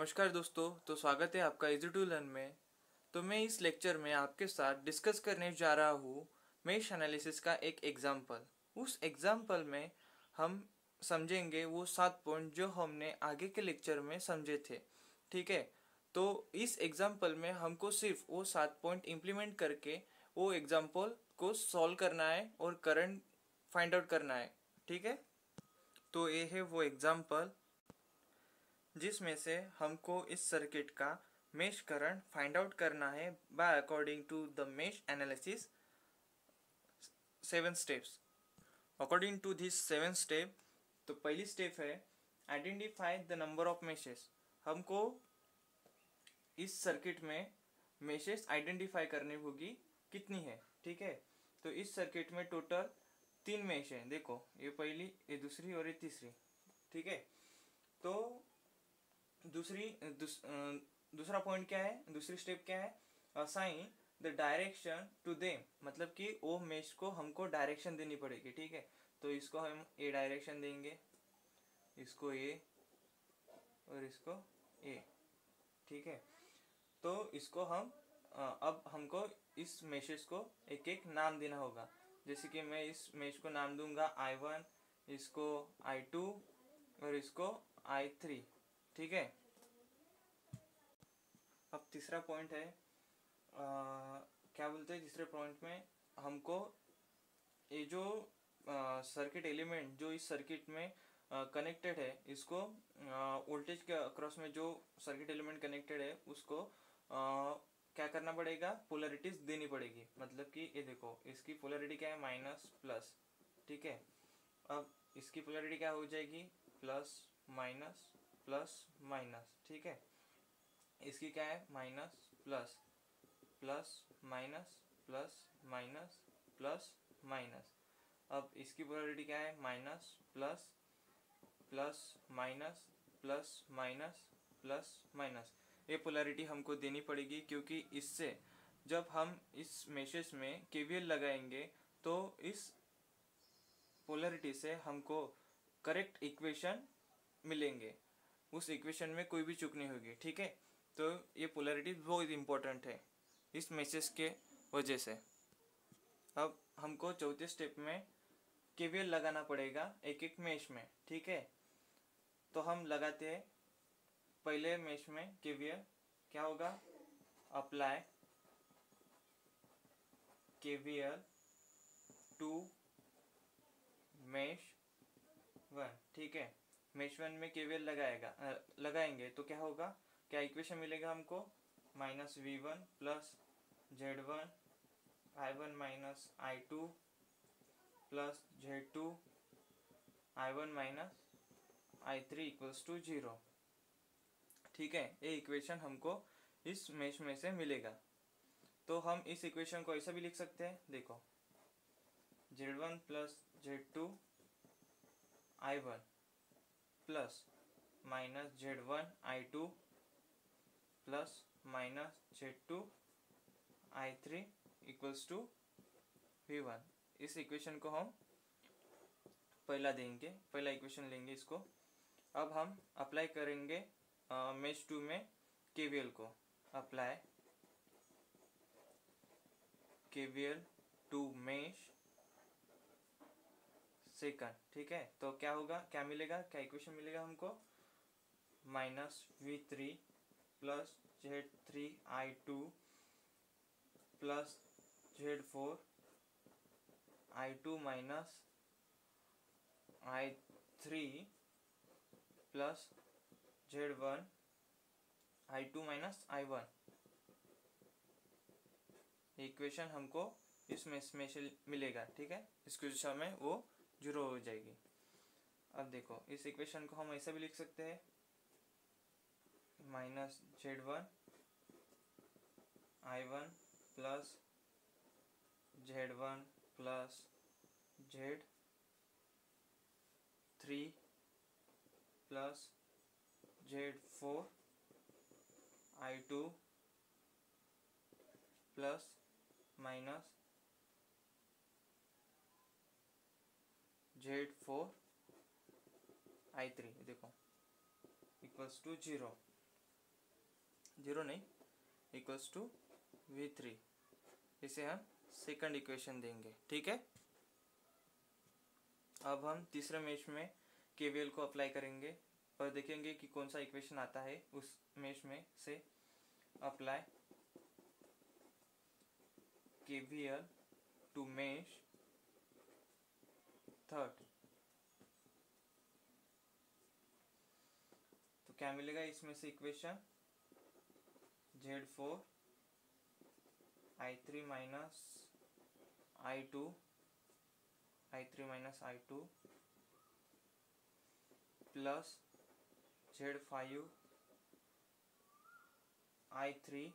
नमस्कार दोस्तों, तो स्वागत है आपका इजी टू लर्न में। तो मैं इस लेक्चर में आपके साथ डिस्कस करने जा रहा हूँ मेश एनालिसिस का एक एग्जाम्पल। उस एग्जाम्पल में हम समझेंगे वो 7 पॉइंट जो हमने आगे के लेक्चर में समझे थे। ठीक है, तो इस एग्जाम्पल में हमको सिर्फ वो 7 पॉइंट इम्प्लीमेंट करके वो एग्जाम्पल को सॉल्व करना है और करंट फाइंड आउट करना है। ठीक है, तो ये है वो एग्जाम्पल जिसमें से हमको इस सर्किट का मेश करंट फाइंड आउट करना है by according to the mesh analysis 7 steps. According to this 7 step, तो पहली स्टेप है identify the number of meshes. हमको इस सर्किट में मेशेस आइडेंटिफाई करनी होगी कितनी है। ठीक है, तो इस सर्किट में टोटल 3 मेश है। देखो, ये पहली, ये दूसरी और ये तीसरी। ठीक है, तो दूसरा पॉइंट क्या है, दूसरी स्टेप क्या है, assign the direction to them, मतलब कि वो मेश को हमको डायरेक्शन देनी पड़ेगी। ठीक है, तो इसको हम ए डायरेक्शन देंगे, इसको ए और इसको ए। ठीक है, तो इसको हम अब हमको इस मेशेस को एक एक नाम देना होगा। जैसे कि मैं इस मेश को नाम दूंगा I1, इसको I2 और इसको I3। ठीक है, अब तीसरा पॉइंट है, क्या बोलते हैं, तीसरे पॉइंट में हमको ये जो सर्किट एलिमेंट जो इस सर्किट में कनेक्टेड है, इसको वोल्टेज के अक्रॉस में जो सर्किट एलिमेंट कनेक्टेड है उसको क्या करना पड़ेगा, पोलरिटीज देनी पड़ेगी। मतलब कि ये देखो, इसकी पोलरिटी क्या है, माइनस प्लस। ठीक है, अब इसकी पोलरिटी क्या हो जाएगी, प्लस माइनस प्लस माइनस। ठीक है, इसकी क्या है, minus plus plus minus plus minus plus minus. अब इसकी पोलरिटी क्या है, minus plus plus minus plus minus plus minus. ये पोलरिटी हमको देनी पड़ेगी, क्योंकि इससे जब हम इस मेशेस में केवीएल लगाएंगे तो इस पोलरिटी से हमको करेक्ट इक्वेशन मिलेंगे। उस इक्वेशन में कोई भी चूक नहीं होगी। ठीक है, तो ये पोलरिटी बहुत इम्पोर्टेंट है इस मेसेज के वजह से। अब हमको चौथे स्टेप में केवीएल लगाना पड़ेगा एक एक मेश में। ठीक है, तो हम लगाते हैं पहले मेश में केवीएल। क्या होगा, अप्लाई केवीएल टू मेश 1। ठीक है, मेश 1 में केवीएल लगाएंगे तो क्या होगा, क्या इक्वेशन मिलेगा हमको, -V1 plus Z1 I1 minus I2 plus Z2 I1 minus I3 equals to 0। ठीक है, ये इक्वेशन हमको इस मेश में से मिलेगा। तो हम इस इक्वेशन को ऐसा भी लिख सकते हैं, देखो, Z1 plus Z2 I1 plus minus Z1 I2 plus minus Z2 I3 equals to V1। इस इक्वेशन को हम पहला इक्वेशन लेंगे इसको। अब हम अप्लाई करेंगे मेश 2 में केवीएल को। Apply KVL to mesh second. ठीक है, तो क्या होगा, क्या मिलेगा, क्या इक्वेशन मिलेगा हमको, -V3 plus Z3 I2 plus Z4 I2 minus I3 plus Z1 I2 minus I1। Equation हमको इस मेश में से मिलेगा। ठीक है, इस क्वेश्चन में वो 0 हो जाएगी। अब देखो, इस इक्वेशन को हम ऐसा भी लिख सकते हैं, -Z1 I1 plus Z1 plus Z3 plus Z4 I2 plus minus Z4 I3, देखो, इक्वल्स टू 0। जीरो नहीं, इक्वल्स टू V3, इसे हम सेकंड इक्वेशन देंगे। ठीक है, अब हम तीसरे मेश में केवीएल को अप्लाई करेंगे और देखेंगे कि कौन सा इक्वेशन आता है उस मेश में से। Apply KVL to mesh third, तो क्या मिलेगा इसमें से equation, Z4 I3 minus I2 plus Z5 I3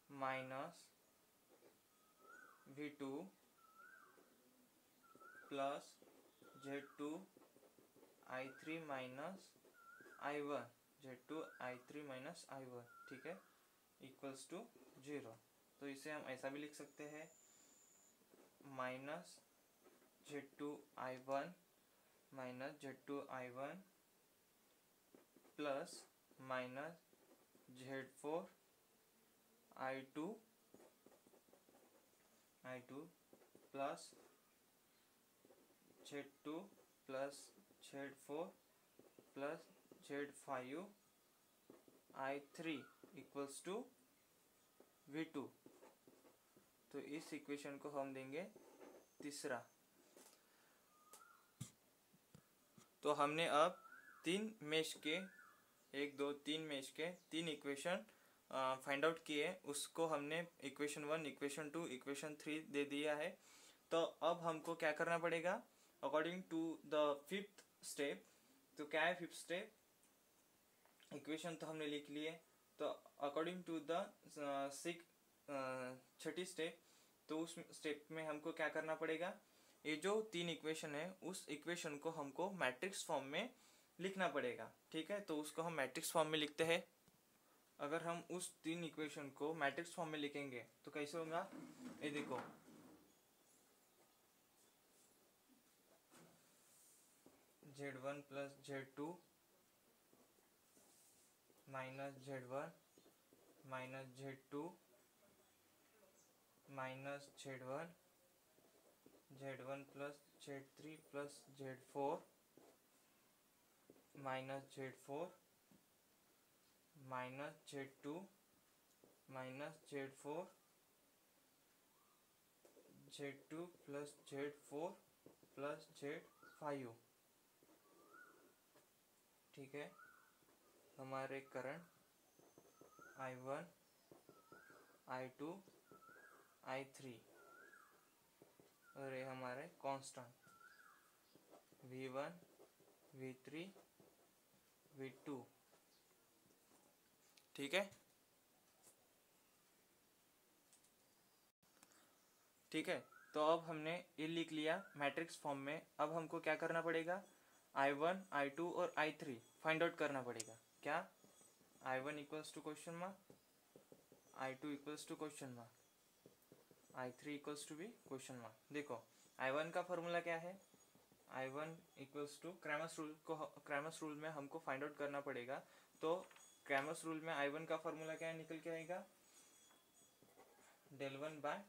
minus V2 plus Z2 I3 minus I1, ठीक है, इक्वल्स टू 0। तो इसे हम ऐसा भी लिख सकते हैं, minus Z2 I1 minus Z2 I1 plus minus Z4 I2 plus Z2 plus Z4 plus Z5 I3 equals to V2। तो इस इक्वेशन को हम देंगे तीसरा। तो हमने अब तीन मेश के, 1 2 3 मेश के तीन इक्वेशन फाइंड आउट किए, उसको हमने इक्वेशन 1, इक्वेशन 2, इक्वेशन 3 दे दिया है। तो अब हमको क्या करना पड़ेगा, according to the fifth step. तो क्या है फिफ्थ स्टेप, इक्वेशन तो हमने लिख लिए, तो according to the Chhathi step, तो उस स्टेप में हमको क्या करना पड़ेगा, ये जो तीन इक्वेशन है उस इक्वेशन को हमको मैट्रिक्स फॉर्म में लिखना पड़ेगा। ठीक है, तो उसको हम मैट्रिक्स फॉर्म में लिखते हैं। अगर हम उस तीन इक्वेशन को मैट्रिक्स फॉर्म में लिखेंगे तो कैसे होगा, ये देखो, Z1 plus Z2 minus Z1 minus Z2 minus Z1 plus Z3 plus Z4 minus Z4 minus Z2 minus Z4 plus Z4 plus Z5। ठीक है, हमारे करंट I1 I2 I3 और ये हमारे कांस्टेंट V1 V3 V2। ठीक है, तो अब हमने ये लिख लिया मैट्रिक्स फॉर्म में। अब हमको क्या करना पड़ेगा, I1 I2 और I3 फाइंड आउट करना पड़ेगा। क्या, I1 equals to question mark, I2 equals to question mark, I3 equals to भी क्वेश्चन मार्क। देखो I1 का फॉर्मूला क्या है, I1 equals to Cramer's rule को, क्रैमर्स रूल में हमको फाइंड आउट करना पड़ेगा। तो क्रैमर्स रूल में I1 का फॉर्मूला क्या है, निकल के आएगा, del 1 बाय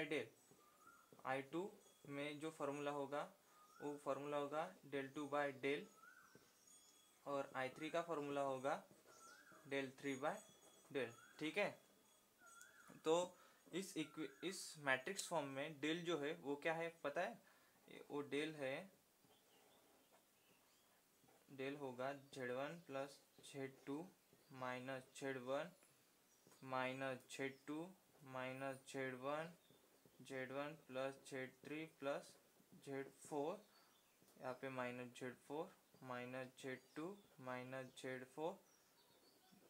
del I2 में जो फॉर्मूला होगा वो फॉर्मूला होगा del 2 बाय del, और I3 का फॉर्मूला होगा del 3 बाय del। ठीक है, तो इस मैट्रिक्स फॉर्म में del जो है वो क्या है पता है, वो del है, del होगा Z1 plus Z2 minus Z1 minus Z2 minus Z1 plus Z3 plus Z4, यहाँ पे minus Z4 minus Z2 minus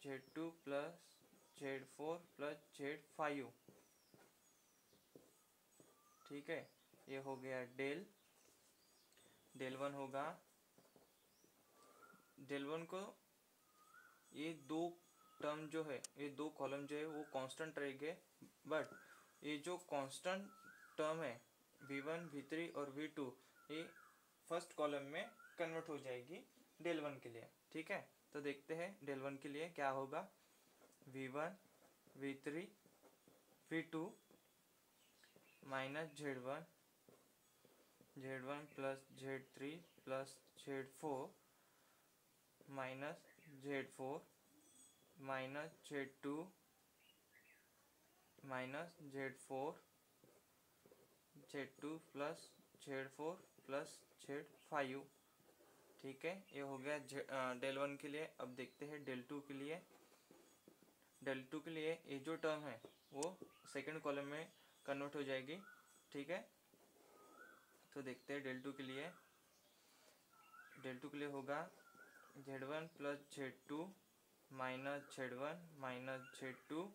Z2 plus Z4 plus Z5। ठीक है, ये हो गया del 1 होगा, del 1 को ये दो टर्म जो है, ये दो कॉलम जो है वो कांस्टेंट रहेंगे, बट ये जो कांस्टेंट टर्म है V1 V3 और V2 ये फर्स्ट कॉलम में कन्वर्ट हो जाएगी डेल वन के लिए। ठीक है, तो देखते हैं डेल वन के लिए क्या होगा। v1 v3 v2 minus z1 plus z3 plus z4 minus z4 minus z2 minus z2 plus z4 plus z5। ठीक है, ये हो गया डेल वन के लिए। अब देखते हैं डेल टू के लिए। डेल टू के लिए ये जो टर्म है वो सेकंड कॉलम में कन्वर्ट हो जाएगी। ठीक है, तो देखते हैं डेल टू के लिए। डेल टू के लिए होगा z1 plus z2 minus z1 minus z2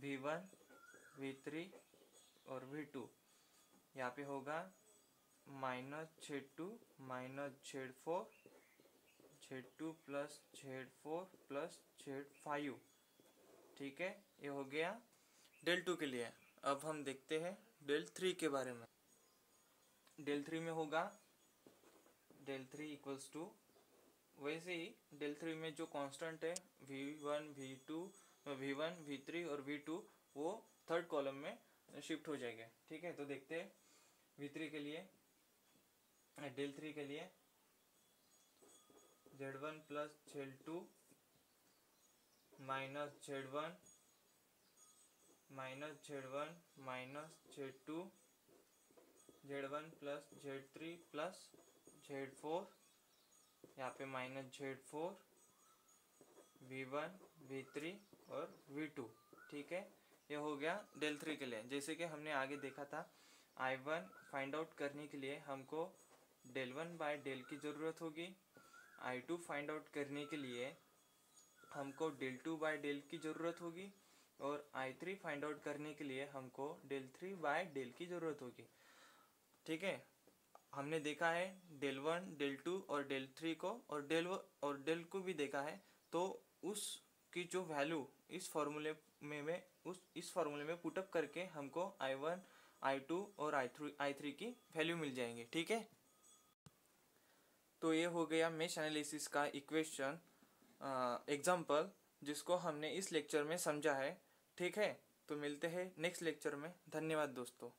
v1 v3 और v2। यहाँ पे होगा minus z2 minus z2 plus z4 plus z5। ठीक है, ये हो गया डेल टू के लिए। अब हम देखते हैं डेल थ्री के बारे में। डेल थ्री में होगा डेल थ्री इक्वल्स टू, वैसे ही डेल थ्री में जो कांस्टेंट है v1 v3 और v2 वो थर्ड कॉलम में शिफ्ट हो जाएंगे। ठीक है, तो देखते हैं v3 के लिए। डेल थ्री के लिए z1 plus z2 minus z1 minus z1 minus z2 z1 plus z3 plus z4, यहाँ पे माइनस z4 v1 v3 और v2। ठीक है, ये हो गया डेल थ्री के लिए। जैसे कि हमने आगे देखा था I1 फाइंड आउट करने के लिए हमको डेल वन बाय डेल की ज़रूरत होगी। I2 फाइंड आउट करने के लिए हमको डेल टू बाय डेल की ज़रूरत होगी। और I3 फाइंड आउट करने के लिए हमको डेल थ्री बाय डेल की ज़रूरत होगी। ठीक है, हमने देखा है डेल वन डेल टू और डेल थ्री को, और डेल को भी देखा है। तो उसकी जो वैल्यू इस फॉर्मूले में पुटअप करके हमको I1 I2 और I3 की वैल्यू मिल जाएंगे। ठीक है, तो ये हो गया मेश एनालिसिस का इक्वेशन एग्जाम्पल, जिसको हमने इस लेक्चर में समझा है। ठीक है, तो मिलते हैं नेक्स्ट लेक्चर में। धन्यवाद दोस्तों।